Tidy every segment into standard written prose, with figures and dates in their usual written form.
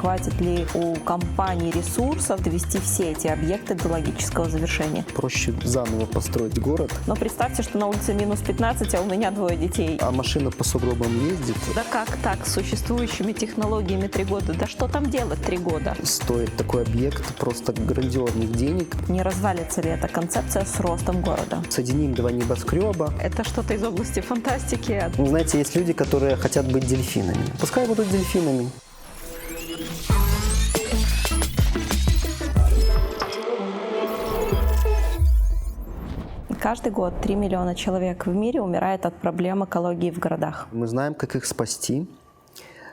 хватит ли у компании ресурсов довести все эти объекты до логического завершения. Проще заново построить город. Но представьте, что на улице минус 15, а у меня 2 детей. А машина по сугробам ездит. Да как так, с существующими технологиями 3 года? Да что там делать 3 года? Стоит такой объект просто грандиозных денег. Не развалится ли эта концепция с ростом города? Соединим 2 небоскреба. Это что-то из области фантастики. Знаете, есть люди, которые хотят быть дельфинами. Пускай будут дельфинами. Каждый год 3 миллиона человек в мире умирает от проблем экологии в городах. Мы знаем, как их спасти.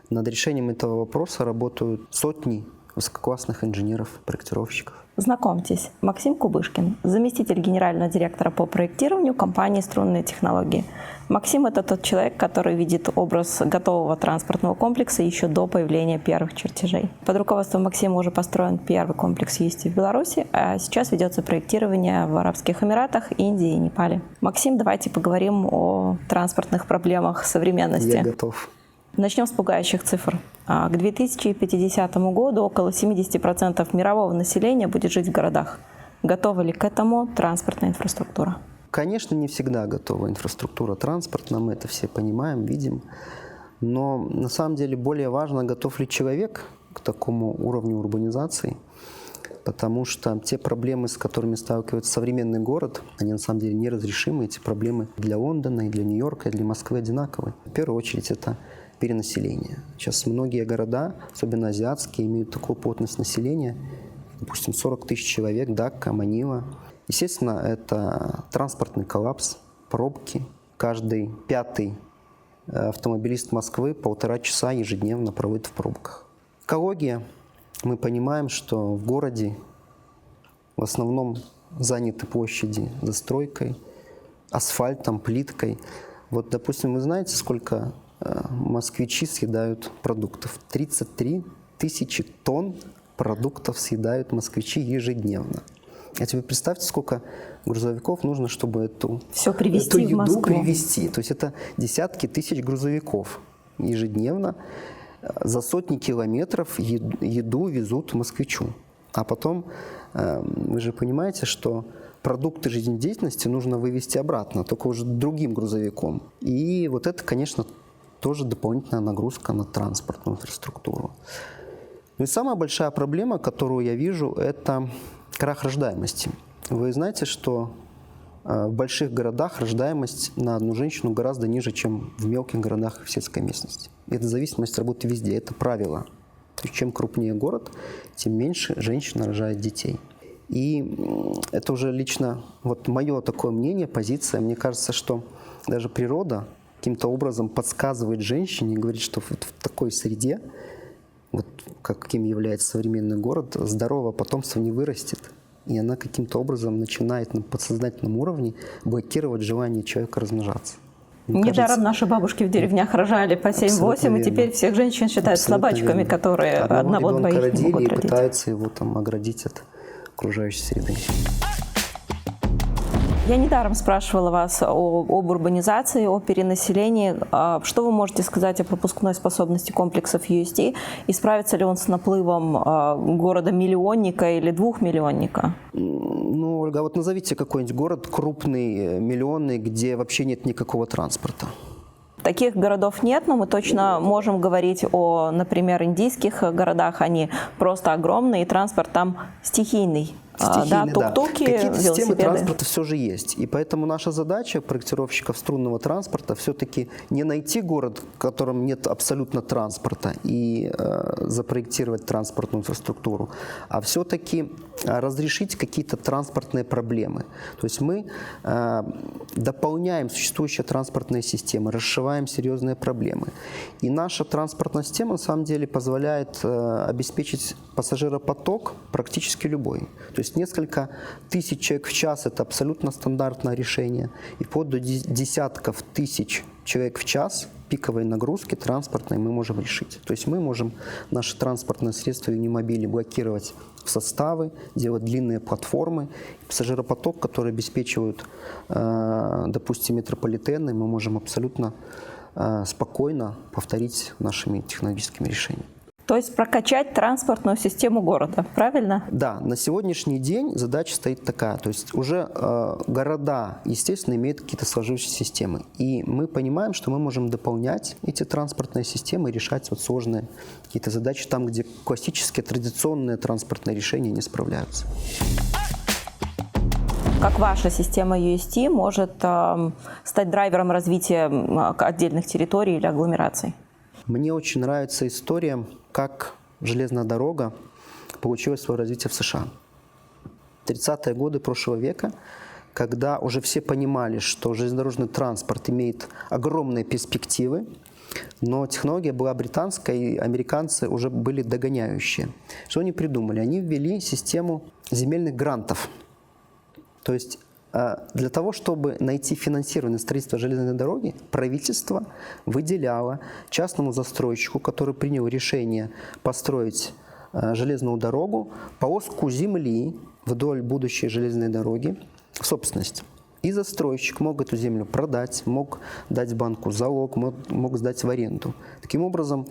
Над решением этого вопроса работают сотни высококлассных инженеров, проектировщиков. Знакомьтесь, Максим Кубышкин, заместитель генерального директора по проектированию компании «Струнные технологии». Максим – это тот человек, который видит образ готового транспортного комплекса еще до появления первых чертежей. Под руководством Максима уже построен первый комплекс EST в Беларуси, а сейчас ведется проектирование в Арабских Эмиратах, Индии и Непале. Максим, давайте поговорим о транспортных проблемах современности. Я готов. Начнем с пугающих цифр. К 2050 году около 70% мирового населения будет жить в городах. Готова ли к этому транспортная инфраструктура? Конечно, не всегда готова инфраструктура транспортная, мы это все понимаем, видим. Но на самом деле более важно, готов ли человек к такому уровню урбанизации, потому что те проблемы, с которыми сталкивается современный город, они на самом деле неразрешимы. Эти проблемы для Лондона, и для Нью-Йорка, и для Москвы одинаковы. В первую очередь это перенаселение. Сейчас многие города, особенно азиатские, имеют такую плотность населения, допустим, 40 тысяч человек, Дакка, Манила. Естественно, это транспортный коллапс, пробки. Каждый 5-й автомобилист Москвы 1,5 часа ежедневно проводит в пробках. Экология. Мы понимаем, что в городе в основном заняты площади застройкой, асфальтом, плиткой. Вот, допустим, вы знаете, сколько москвичи съедают продуктов? 33 тысячи тонн продуктов съедают москвичи ежедневно. А теперь представьте, сколько грузовиков нужно, чтобы эту еду привезти. То есть это десятки тысяч грузовиков ежедневно за сотни километров еду везут москвичу. А потом, вы же понимаете, что продукты жизнедеятельности нужно вывезти обратно, только уже другим грузовиком. И вот это, конечно, тоже дополнительная нагрузка на транспортную инфраструктуру. Ну и самая большая проблема, которую я вижу, это крах рождаемости. Вы знаете, что в больших городах рождаемость на одну женщину гораздо ниже, чем в мелких городах и в сельской местности. И эта зависимость работает везде, это правило. То есть чем крупнее город, тем меньше женщина рожает детей. И это уже лично вот мое такое мнение, позиция. Мне кажется, что даже природа каким-то образом подсказывает женщине и говорит, что вот в такой среде, вот каким является современный город, здорового потомства не вырастет. И она каким-то образом начинает на подсознательном уровне блокировать желание человека размножаться. Недаром наши бабушки в деревнях рожали по 7-8, и теперь всех женщин считают слабачками, которые одного-двоих не могут родить. И пытаются его там оградить от окружающей среды. Я недаром спрашивала вас об урбанизации, о перенаселении. Что вы можете сказать о пропускной способности комплексов UST? И справится ли он с наплывом города-миллионника или 2-миллионника? Ну, Ольга, вот назовите какой-нибудь город крупный, миллионный, где вообще нет никакого транспорта. Таких городов нет, но мы точно можем говорить о, например, индийских городах. Они просто огромные, и транспорт там стихийный. Стихийный, да. Тук-туки, какие-то системы велосипеды. транспорта все же есть. И поэтому наша задача проектировщиков струнного транспорта все-таки не найти город, в котором нет абсолютно транспорта, и запроектировать транспортную инфраструктуру, а все-таки разрешить какие-то транспортные проблемы. То есть мы дополняем существующие транспортные системы, расшиваем серьезные проблемы. И наша транспортная система на самом деле позволяет обеспечить пассажиропоток практически любой. То есть несколько тысяч человек в час – это абсолютно стандартное решение. И вплоть до десятков тысяч человек в час пиковой нагрузки транспортной мы можем решить. То есть мы можем наши транспортные средства юнимобили блокировать в составы, делать длинные платформы. Пассажиропоток, который обеспечивают, допустим, метрополитены, мы можем абсолютно спокойно повторить нашими технологическими решениями. То есть прокачать транспортную систему города, правильно? Да, на сегодняшний день задача стоит такая, то есть уже города, естественно, имеют какие-то сложившиеся системы, и мы понимаем, что мы можем дополнять эти транспортные системы и решать вот сложные какие-то задачи там, где классические, традиционные транспортные решения не справляются. Как ваша система UST может стать драйвером развития отдельных территорий или агломераций? Мне очень нравится история, как железная дорога получила свое развитие в США. 30-е годы прошлого века, когда уже все понимали, что железнодорожный транспорт имеет огромные перспективы, но технология была британская, и американцы уже были догоняющие. Что они придумали? Они ввели систему земельных грантов. То есть для того, чтобы найти финансирование строительства железной дороги, правительство выделяло частному застройщику, который принял решение построить железную дорогу, полоску земли вдоль будущей железной дороги в собственность. И застройщик мог эту землю продать, мог дать банку залог, мог сдать в аренду. Таким образом,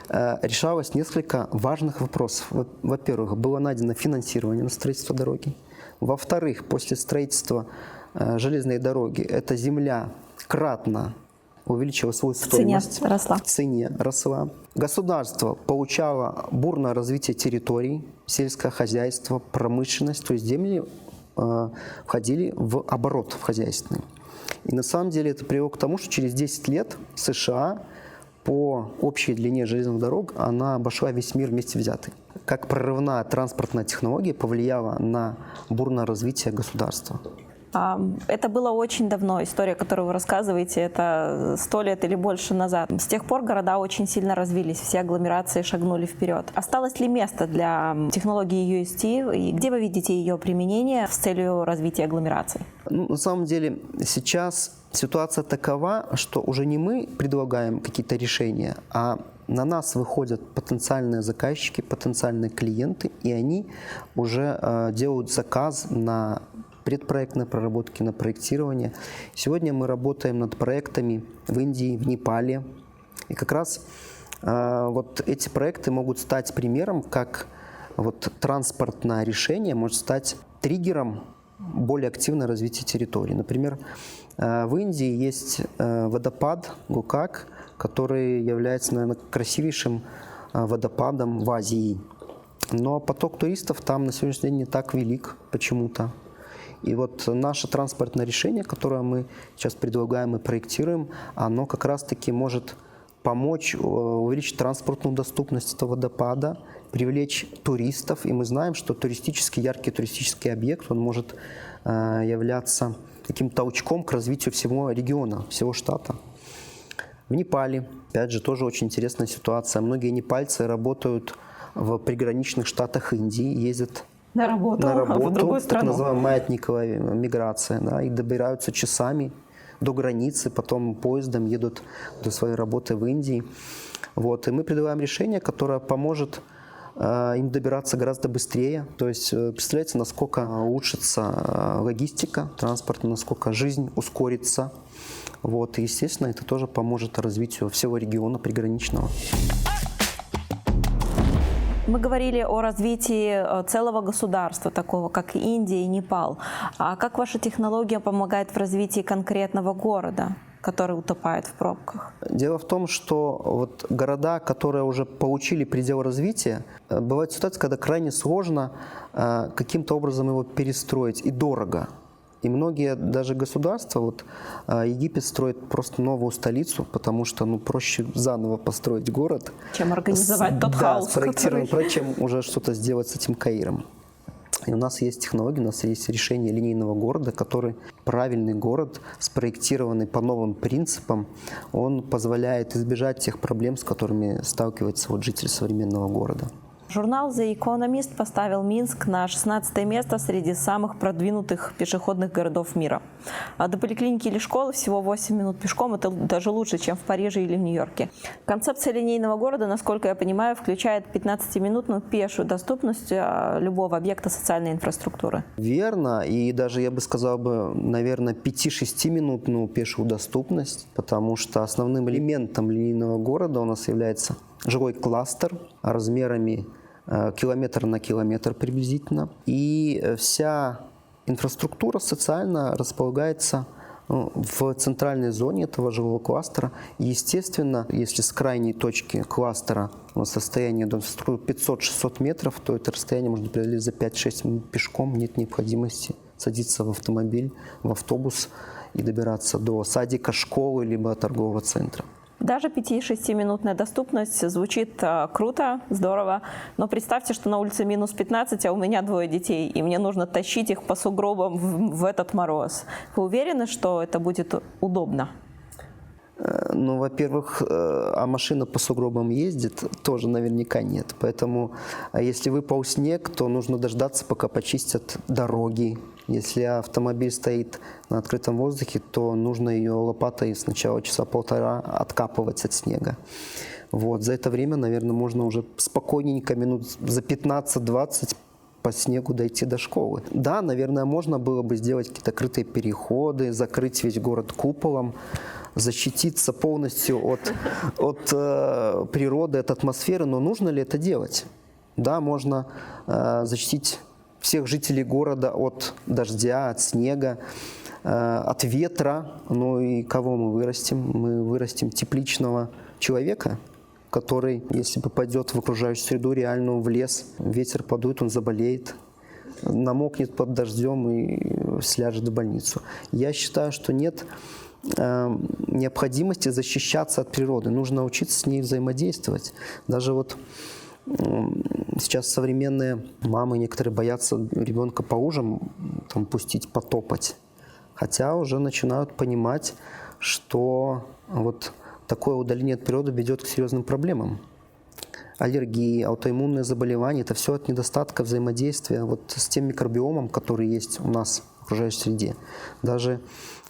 решалось несколько важных вопросов. Во-первых, было найдено финансирование на строительство дороги. Во-вторых, после строительства железной дороги эта земля кратно увеличила свою стоимость. В цене росла. Государство получало бурное развитие территорий, сельское хозяйство, промышленность, то есть земли входили в оборот в хозяйственный. И на самом деле это привело к тому, что через 10 лет США по общей длине железных дорог она обошла весь мир вместе взятый. Как прорывная транспортная технология повлияла на бурное развитие государства. Это было очень давно. История, которую вы рассказываете, это 100 лет или больше назад. С тех пор города очень сильно развились, все агломерации шагнули вперед. Осталось ли место для технологии UST? И где вы видите ее применение с целью развития агломераций? На самом деле сейчас ситуация такова, что уже не мы предлагаем какие-то решения, а на нас выходят потенциальные заказчики, потенциальные клиенты, и они уже делают заказ на предпроектной проработки, на проектирование. Сегодня мы работаем над проектами в Индии, в Непале. И как раз вот эти проекты могут стать примером, как вот транспортное решение может стать триггером более активного развития территории. Например, в Индии есть водопад Гокак, который является, наверное, красивейшим водопадом в Азии. Но поток туристов там на сегодняшний день не так велик почему-то. И вот наше транспортное решение, которое мы сейчас предлагаем и проектируем, оно как раз-таки может помочь увеличить транспортную доступность этого водопада, привлечь туристов. И мы знаем, что яркий туристический объект, он может являться таким толчком к развитию всего региона, всего штата. В Непале, опять же, тоже очень интересная ситуация. Многие непальцы работают в приграничных штатах Индии, ездят на работу в другую страну. Так называемая маятниковая миграция, да, и добираются часами до границы, потом поездом едут до своей работы в Индии. Вот. И мы предлагаем решение, которое поможет им добираться гораздо быстрее. То есть представляете, насколько улучшится логистика транспорта, насколько жизнь ускорится. Вот. И, естественно, это тоже поможет развитию всего региона приграничного. Мы говорили о развитии целого государства, такого как Индия и Непал. А как ваша технология помогает в развитии конкретного города, который утопает в пробках? Дело в том, что вот города, которые уже получили предел развития, бывают ситуации, когда крайне сложно каким-то образом его перестроить и дорого. И многие даже государства, вот Египет строит просто новую столицу, потому что проще заново построить город, чем организовать тот хаос, чем уже что-то сделать с этим Каиром. И у нас есть технология, у нас есть решение линейного города, который правильный город, спроектированный по новым принципам, он позволяет избежать тех проблем, с которыми сталкивается житель современного города. Журнал The Economist поставил Минск на 16 место среди самых продвинутых пешеходных городов мира. А до поликлиники или школы всего 8 минут пешком. Это даже лучше, чем в Париже или в Нью-Йорке. Концепция линейного города, насколько я понимаю, включает 15-минутную пешую доступность любого объекта социальной инфраструктуры. Верно. И даже, я бы сказал, наверное, 5-6-минутную пешую доступность, потому что основным элементом линейного города у нас является жилой кластер размерами километр на километр приблизительно. И вся инфраструктура социально располагается в центральной зоне этого жилого кластера. Естественно, если с крайней точки кластера расстояние до инфраструктуры 500-600 метров, то это расстояние можно преодолеть за 5-6 минут пешком. Нет необходимости садиться в автомобиль, в автобус и добираться до садика, школы, либо торгового центра. Даже 5-6-минутная доступность звучит круто, здорово, но представьте, что на улице минус 15, а у меня 2 детей, и мне нужно тащить их по сугробам в этот мороз. Вы уверены, что это будет удобно? Ну, во-первых, а машина по сугробам ездит? Тоже наверняка нет. Поэтому, если выпал снег, то нужно дождаться, пока почистят дороги. Если автомобиль стоит на открытом воздухе, то нужно ее лопатой сначала часа полтора откапывать от снега. Вот. За это время, наверное, можно уже спокойненько минут за 15-20 по снегу дойти до школы. Да, наверное, можно было бы сделать какие-то крытые переходы, закрыть весь город куполом, защититься полностью от природы, от атмосферы, но нужно ли это делать? Да, можно защитить всех жителей города от дождя, от снега, от ветра. Ну и кого мы вырастим? Мы вырастим тепличного человека, который, если попадет в окружающую среду, реальную, в лес, ветер подует, он заболеет, намокнет под дождем и сляжет в больницу. Я считаю, что нет необходимости защищаться от природы. Нужно учиться с ней взаимодействовать. Даже вот сейчас современные мамы некоторые боятся ребенка по лужам там, пустить потопать. Хотя уже начинают понимать, что вот такое удаление от природы ведет к серьезным проблемам. Аллергии, аутоиммунные заболевания – это все от недостатка взаимодействия вот с тем микробиомом, который есть у нас в окружающей среде. Даже,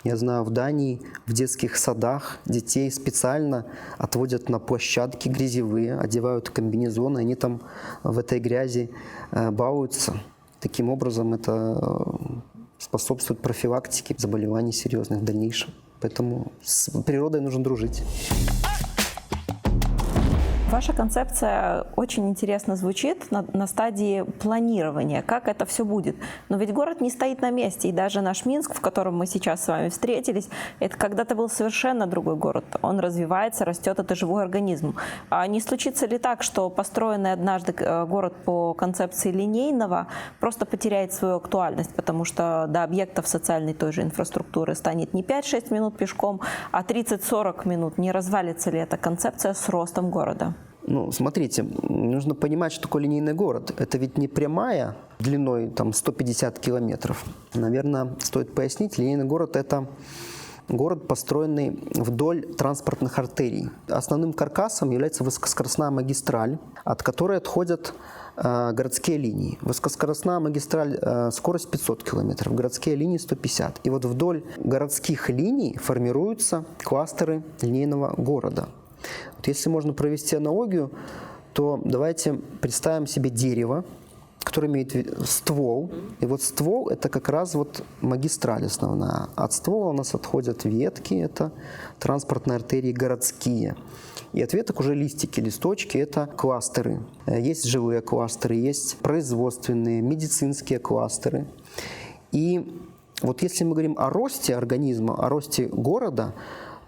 я знаю, в Дании в детских садах детей специально отводят на площадки грязевые, одевают комбинезоны, они там в этой грязи балуются. Таким образом, это способствует профилактике заболеваний серьезных в дальнейшем. Поэтому с природой нужно дружить. Ваша концепция очень интересно звучит на стадии планирования, как это все будет. Но ведь город не стоит на месте, и даже наш Минск, в котором мы сейчас с вами встретились, это когда-то был совершенно другой город. Он развивается, растет, это живой организм. А не случится ли так, что построенный однажды город по концепции линейного просто потеряет свою актуальность, потому что до объектов социальной той же инфраструктуры станет не 5-6 минут пешком, а 30-40 минут? Не развалится ли эта концепция с ростом города? Ну, смотрите, нужно понимать, что такое линейный город. Это ведь не прямая длиной там, 150 километров. Наверное, стоит пояснить, линейный город – это город, построенный вдоль транспортных артерий. Основным каркасом является высокоскоростная магистраль, от которой отходят городские линии. Высокоскоростная магистраль, скорость 500 километров, городские линии 150. И вот вдоль городских линий формируются кластеры линейного города. Вот если можно провести аналогию, то давайте представим себе дерево, которое имеет ствол. И вот ствол – это как раз вот магистраль основная. От ствола у нас отходят ветки, это транспортные артерии городские. И от веток уже листики, листочки – это кластеры. Есть живые кластеры, есть производственные, медицинские кластеры. И вот если мы говорим о росте организма, о росте города,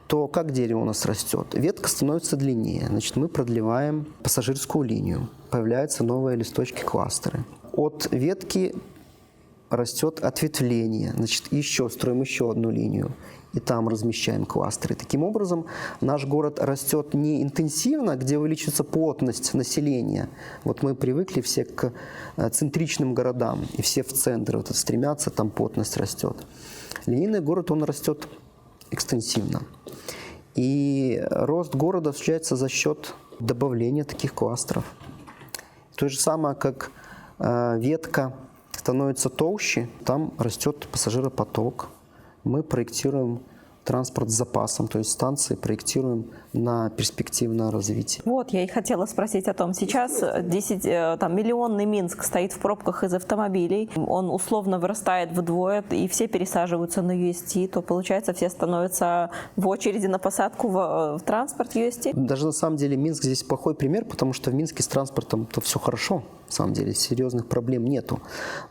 то как дерево у нас растет? Ветка становится длиннее, значит, мы продлеваем пассажирскую линию, появляются новые листочки, кластеры. От ветки растет ответвление, значит, строим еще одну линию, и там размещаем кластеры. Таким образом, наш город растет не интенсивно, где увеличивается плотность населения. Вот мы привыкли все к центричным городам, и все в центр вот стремятся, там плотность растет. Линейный город, он растет экстенсивно. И рост города осуществляется за счет добавления таких кластеров. То же самое, как ветка становится толще, там растет пассажиропоток. Мы проектируем транспорт с запасом, то есть станции проектируем на перспективное развитие. Вот, я и хотела спросить о том. Сейчас миллионный Минск стоит в пробках из автомобилей, он условно вырастает вдвое, и все пересаживаются на UST, то получается все становятся в очереди на посадку в транспорт UST? Даже на самом деле Минск здесь плохой пример, потому что в Минске с транспортом-то все хорошо, на самом деле серьезных проблем нету.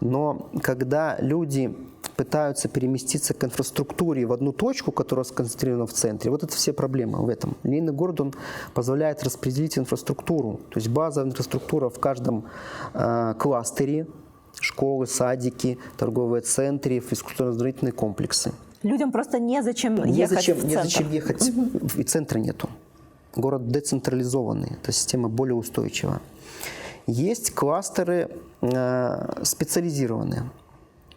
Но когда люди пытаются переместиться к инфраструктуре в одну точку, которая сконцентрирована в центре, вот это все проблемы в этом. Линейный город, он позволяет распределить инфраструктуру, то есть базовая инфраструктура в каждом кластере, школы, садики, торговые центры, физкультурно-оздоровительные комплексы. Людям просто незачем ехать в центр. Незачем ехать, и центра нету. Город децентрализованный, эта система более устойчивая. Есть кластеры специализированные.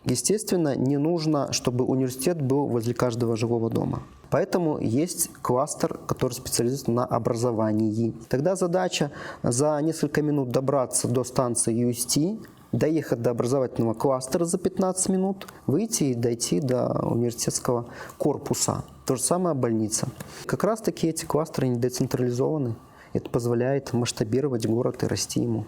Естественно, не нужно, чтобы университет был возле каждого жилого дома. Поэтому есть кластер, который специализируется на образовании. Тогда задача за несколько минут добраться до станции UST, доехать до образовательного кластера за 15 минут, выйти и дойти до университетского корпуса. То же самое больница. Как раз таки эти кластеры не децентрализованы. Это позволяет масштабировать город и расти ему.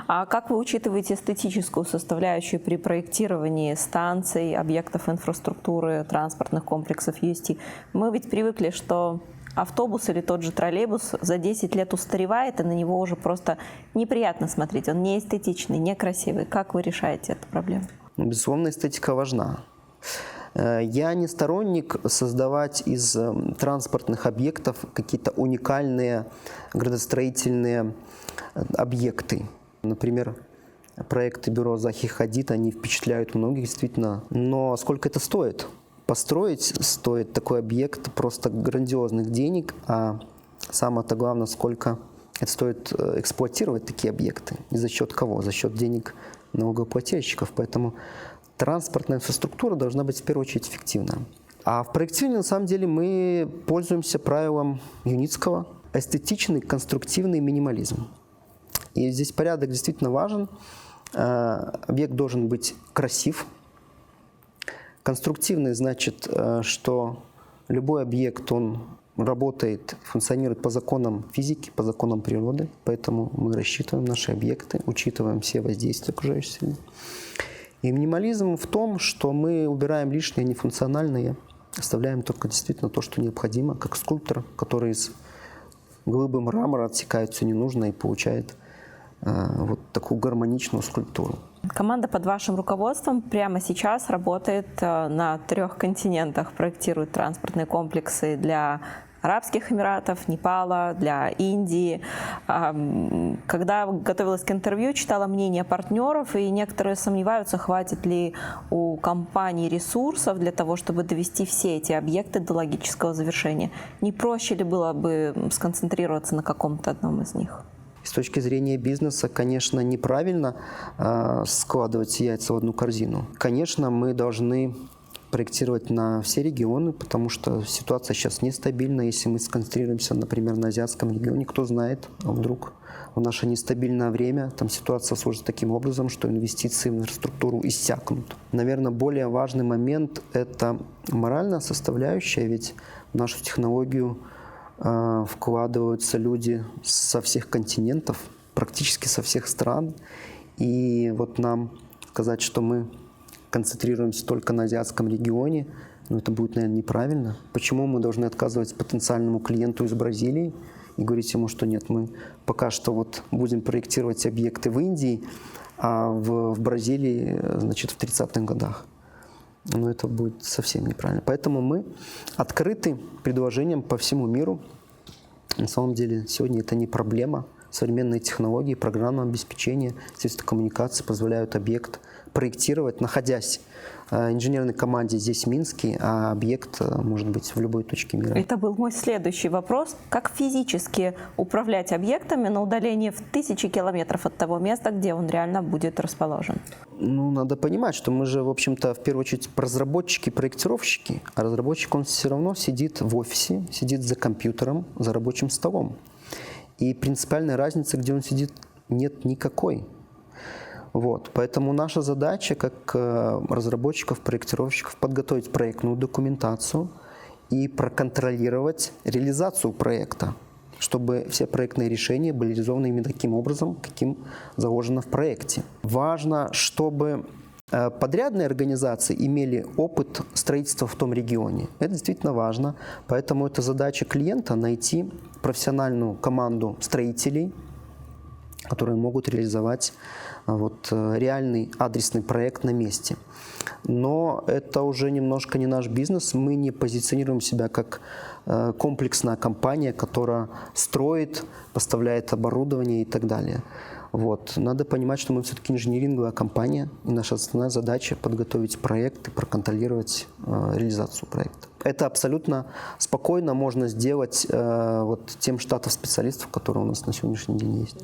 А как вы учитываете эстетическую составляющую при проектировании станций, объектов инфраструктуры, транспортных комплексов UST? Мы ведь привыкли, что автобус или тот же троллейбус за 10 лет устаревает, и на него уже просто неприятно смотреть. Он не эстетичный, некрасивый. Как вы решаете эту проблему? Безусловно, эстетика важна. Я не сторонник создавать из транспортных объектов какие-то уникальные градостроительные объекты. Например, проекты бюро Захи Хадид, они впечатляют многих действительно. Но сколько это стоит? Построить стоит такой объект просто грандиозных денег, а самое-то главное, сколько это стоит эксплуатировать такие объекты. И за счет кого? За счет денег налогоплательщиков. Поэтому транспортная инфраструктура должна быть в первую очередь эффективна. А в проектировании на самом деле мы пользуемся правилом Юницкого: эстетичный, конструктивный минимализм. И здесь порядок действительно важен. Объект должен быть красив. Конструктивный значит, что любой объект, он работает, функционирует по законам физики, по законам природы. Поэтому мы рассчитываем наши объекты, учитываем все воздействия окружающей среды. И минимализм в том, что мы убираем лишнее, нефункциональное, оставляем только действительно то, что необходимо, как скульптор, который из глыбы мрамора отсекает все ненужное и получает вот такую гармоничную скульптуру. Команда под вашим руководством прямо сейчас работает на 3 континентах, проектирует транспортные комплексы для Арабских Эмиратов, Непала, для Индии. Когда готовилась к интервью, читала мнение партнеров, и некоторые сомневаются, хватит ли у компании ресурсов для того, чтобы довести все эти объекты до логического завершения. Не проще ли было бы сконцентрироваться на каком-то одном из них? С точки зрения бизнеса, конечно, неправильно складывать яйца в одну корзину. Конечно, мы должны проектировать на все регионы, потому что ситуация сейчас нестабильна. Если мы сконцентрируемся, например, на азиатском регионе, кто знает, а вдруг в наше нестабильное время там ситуация сложится таким образом, что инвестиции в инфраструктуру иссякнут. Наверное, более важный момент – это моральная составляющая, ведь в нашу технологию вкладываются люди со всех континентов, практически со всех стран. И вот нам сказать, что мы концентрируемся только на азиатском регионе, но это будет, наверное, неправильно. Почему мы должны отказывать потенциальному клиенту из Бразилии и говорить ему, что нет, мы пока что вот будем проектировать объекты в Индии, а в Бразилии, значит, в 30-х годах. Но это будет совсем неправильно. Поэтому мы открыты предложениям по всему миру. На самом деле сегодня это не проблема. Современные технологии, программное обеспечение, средства коммуникации позволяют объект проектировать, находясь в инженерной команде здесь в Минске, а объект может быть в любой точке мира. Это был мой следующий вопрос. Как физически управлять объектами на удалении в 1000 километров от того места, где он реально будет расположен? Ну, надо понимать, что мы же, в общем-то, в первую очередь разработчики, проектировщики, а разработчик, он все равно сидит в офисе, сидит за компьютером, за рабочим столом. И принципиальной разницы, где он сидит, нет никакой. Вот. Поэтому наша задача, как разработчиков, проектировщиков, подготовить проектную документацию и проконтролировать реализацию проекта, чтобы все проектные решения были реализованы именно таким образом, каким заложено в проекте. Важно, чтобы подрядные организации имели опыт строительства в том регионе. Это действительно важно, поэтому это задача клиента найти профессиональную команду строителей, которые могут реализовать реальный адресный проект на месте. Но это уже немножко не наш бизнес. Мы не позиционируем себя как комплексная компания, которая строит, поставляет оборудование и так далее. Надо понимать, что мы все-таки инжиниринговая компания, и наша основная задача – подготовить проект и проконтролировать реализацию проекта. Это абсолютно спокойно можно сделать тем штатом специалистов, которые у нас на сегодняшний день есть.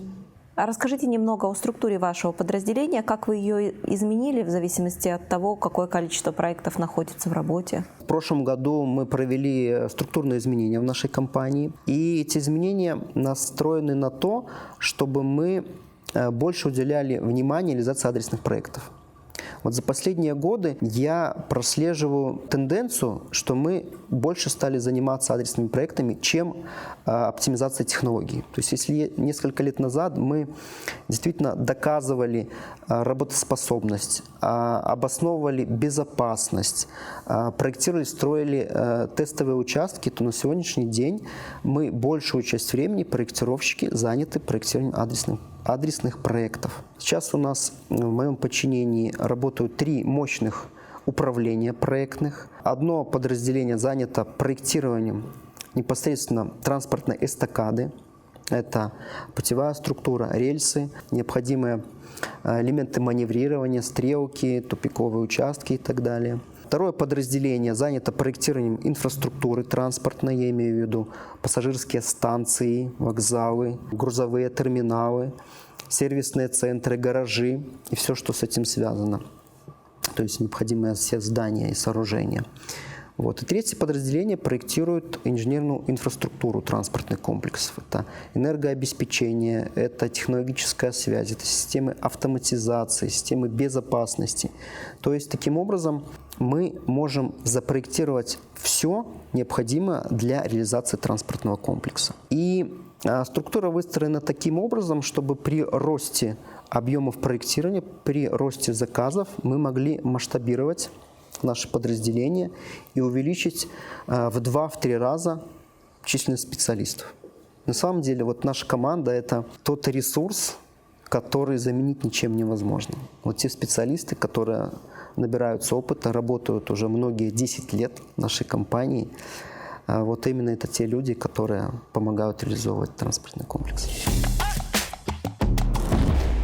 А расскажите немного о структуре вашего подразделения, как вы ее изменили в зависимости от того, какое количество проектов находится в работе? В прошлом году мы провели структурные изменения в нашей компании, и эти изменения настроены на то, чтобы мы больше уделяли внимание реализации адресных проектов. За последние годы я прослеживаю тенденцию, что мы больше стали заниматься адресными проектами, чем оптимизацией технологий. То есть если несколько лет назад мы действительно доказывали работоспособность, обосновывали безопасность, проектировали, строили тестовые участки, то на сегодняшний день мы большую часть времени, проектировщики, заняты проектированием адресных проектов. Сейчас у нас в моем подчинении работают 3 мощных управления проектных. Одно подразделение занято проектированием непосредственно транспортной эстакады. Это путевая структура, рельсы, необходимые элементы маневрирования, стрелки, тупиковые участки и так далее. Второе подразделение занято проектированием инфраструктуры транспортной, я имею в виду пассажирские станции, вокзалы, грузовые терминалы, сервисные центры, гаражи и все, что с этим связано. То есть необходимые все здания и сооружения. И третье подразделение проектирует инженерную инфраструктуру транспортных комплексов. Это энергообеспечение, это технологическая связь, это системы автоматизации, системы безопасности. То есть таким образом мы можем запроектировать все необходимое для реализации транспортного комплекса. И структура выстроена таким образом, чтобы при росте объемов проектирования, при росте заказов мы могли масштабировать наше подразделение и увеличить в 2-3 раза численность специалистов. На самом деле наша команда – это тот ресурс, который заменить ничем невозможно. Те специалисты, которые набираются опыта, работают уже многие 10 лет в нашей компании, именно это те люди, которые помогают реализовывать транспортный комплекс.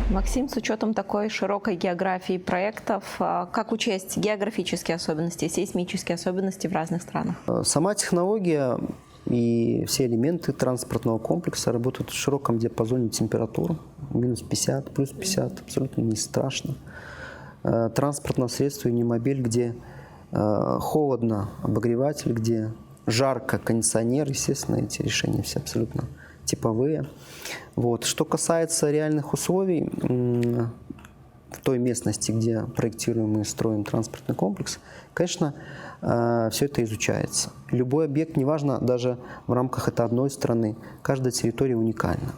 Максим, с учетом такой широкой географии проектов, как учесть географические особенности, сейсмические особенности в разных странах? Сама технология и все элементы транспортного комплекса работают в широком диапазоне температур, минус 50, плюс 50, абсолютно не страшно. Транспортное средство Юнимобиль, где холодно, обогреватель, где жарко, кондиционер, естественно, эти решения все абсолютно типовые. Что касается реальных условий в той местности, где проектируем и строим транспортный комплекс, конечно, все это изучается. Любой объект, неважно, даже в рамках этой одной страны, каждая территория уникальна.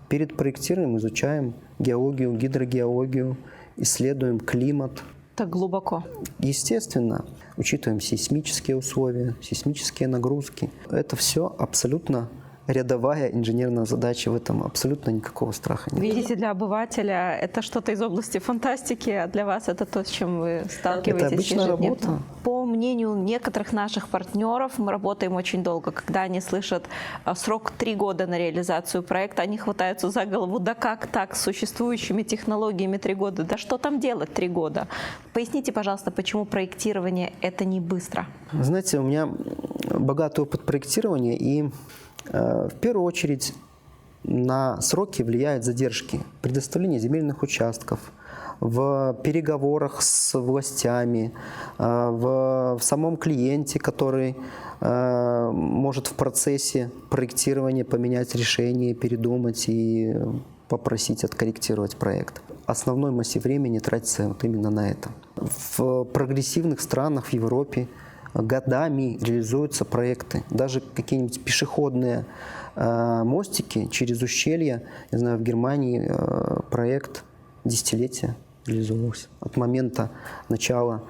Перед проектированием изучаем геологию, гидрогеологию, исследуем климат. Так глубоко. Естественно, учитываем сейсмические условия, сейсмические нагрузки. Это все абсолютно рядовая инженерная задача, в этом абсолютно никакого страха нет. Видите, для обывателя это что-то из области фантастики, а для вас это то, с чем вы сталкиваетесь. Это обычная работа. По мнению некоторых наших партнеров, мы работаем очень долго. Когда они слышат срок 3 года на реализацию проекта, они хватаются за голову. Да как так, с существующими технологиями 3 года? Да что там делать 3 года? Поясните, пожалуйста, почему проектирование – это не быстро? Знаете, у меня богатый опыт проектирования, и в первую очередь на сроки влияют задержки предоставления земельных участков, в переговорах с властями, в самом клиенте, который может в процессе проектирования поменять решение, передумать и попросить откорректировать проект. Основной массив времени тратится именно на это. В прогрессивных странах в Европе годами реализуются проекты. Даже какие-нибудь пешеходные мостики через ущелье, я знаю, в Германии проект десятилетия реализовывался от момента начала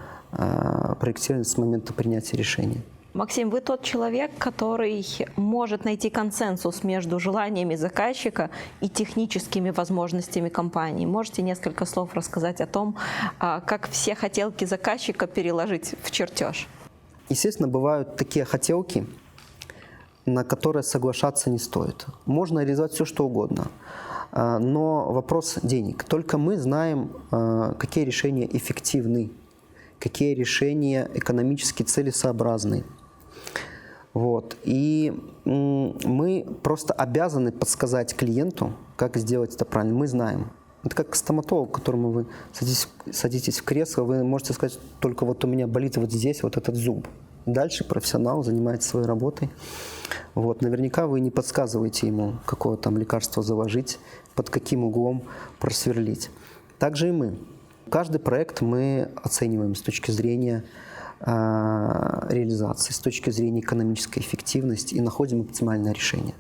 проектирования, с момента принятия решения. Максим, вы тот человек, который может найти консенсус между желаниями заказчика и техническими возможностями компании. Можете несколько слов рассказать о том, как все хотелки заказчика переложить в чертеж? Естественно, бывают такие хотелки, на которые соглашаться не стоит. Можно реализовать все, что угодно, но вопрос денег. Только мы знаем, какие решения эффективны, какие решения экономически целесообразны. Вот. И мы просто обязаны подсказать клиенту, как сделать это правильно. Мы знаем. Это как стоматолог, к которому вы садитесь в кресло, вы можете сказать, только вот у меня болит вот здесь вот этот зуб. Дальше профессионал занимается своей работой. Вот. Наверняка вы не подсказываете ему, какое там лекарство заложить, под каким углом просверлить. Также и мы. Каждый проект мы оцениваем с точки зрения реализации, с точки зрения экономической эффективности и находим оптимальное решение.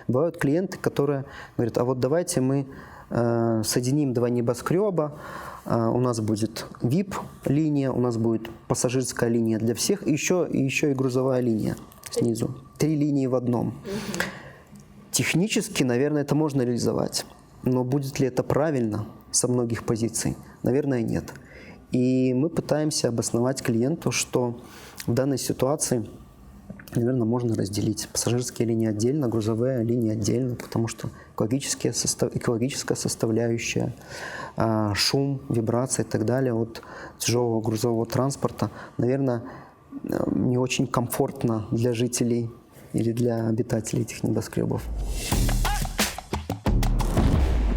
Бывают клиенты, которые говорят, а вот давайте мы соединим два небоскреба, у нас будет VIP-линия, у нас будет пассажирская линия для всех, и еще и грузовая линия снизу. 3 линии в одном. Технически, наверное, это можно реализовать, но будет ли это правильно со многих позиций? Наверное, нет. И мы пытаемся обосновать клиенту, что в данной ситуации, наверное, можно разделить пассажирские линии отдельно, грузовые линии отдельно, потому что экологическая составляющая, шум, вибрации и так далее от тяжелого грузового транспорта, наверное, не очень комфортно для жителей или для обитателей этих небоскребов.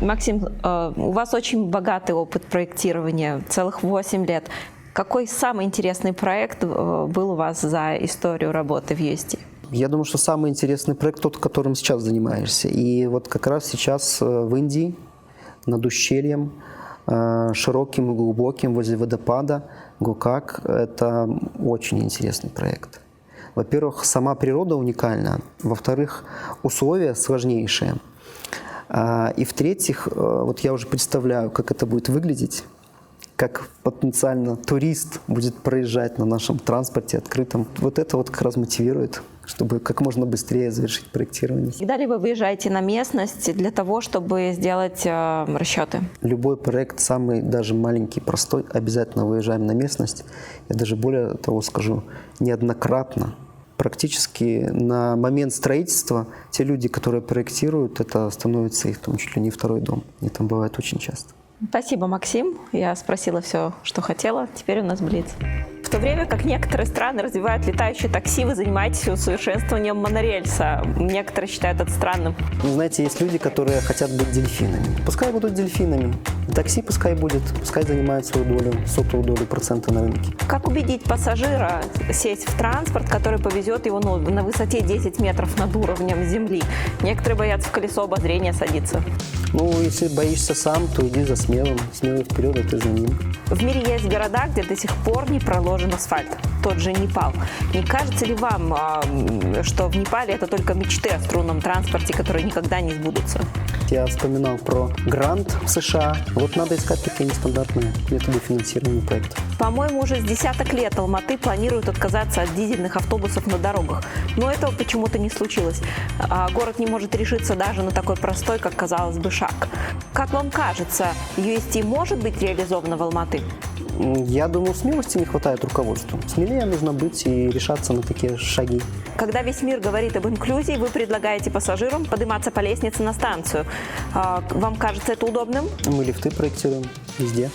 Максим, у вас очень богатый опыт проектирования, целых 8 лет. Какой самый интересный проект был у вас за историю работы в UST? Я думаю, что самый интересный проект тот, которым сейчас занимаешься. И вот как раз сейчас в Индии, над ущельем, широким и глубоким, возле водопада Гокак, это очень интересный проект. Во-первых, сама природа уникальна. Во-вторых, условия сложнейшие. И в-третьих, вот я уже представляю, как это будет выглядеть, как потенциально турист будет проезжать на нашем транспорте открытом. Вот это вот как раз мотивирует, чтобы как можно быстрее завершить проектирование. Когда ли вы выезжаете на местность для того, чтобы сделать расчеты? Любой проект, самый даже маленький, простой, обязательно выезжаем на местность. Я даже более того скажу, неоднократно. Практически на момент строительства те люди, которые проектируют, это становится их там чуть ли не второй дом. И там бывает очень часто. Спасибо, Максим. Я спросила все, что хотела. Теперь у нас блиц. В то время как некоторые страны развивают летающие такси, вы занимаетесь усовершенствованием монорельса. Некоторые считают это странным. Ну, знаете, есть люди, которые хотят быть дельфинами. Пускай будут дельфинами. Такси пускай будет, пускай занимает свою долю, сотую долю процента на рынке. Как убедить пассажира сесть в транспорт, который повезет его на высоте 10 метров над уровнем земли? Некоторые боятся в колесо обозрения садиться. Ну, если боишься сам, то иди за смелым. Смелый вперед, а ты за ним. В мире есть города, где до сих пор не проложен асфальт. Тот же Непал. Не кажется ли вам, что в Непале это только мечты о струнном транспорте, которые никогда не сбудутся? Я вспоминал про грант в США. Вот надо искать такие нестандартные методы финансирования проектов. По-моему, уже с десяток лет Алматы планируют отказаться от дизельных автобусов на дорогах. Но этого почему-то не случилось. Город не может решиться даже на такой простой, как казалось бы, шаг. Как вам кажется, UST может быть реализовано в Алматы? Я думаю, смелости не хватает руководству. Смелее нужно быть и решаться на такие шаги. Когда весь мир говорит об инклюзии, вы предлагаете пассажирам подниматься по лестнице на станцию. Вам кажется это удобным? Мы лифты проектируем везде.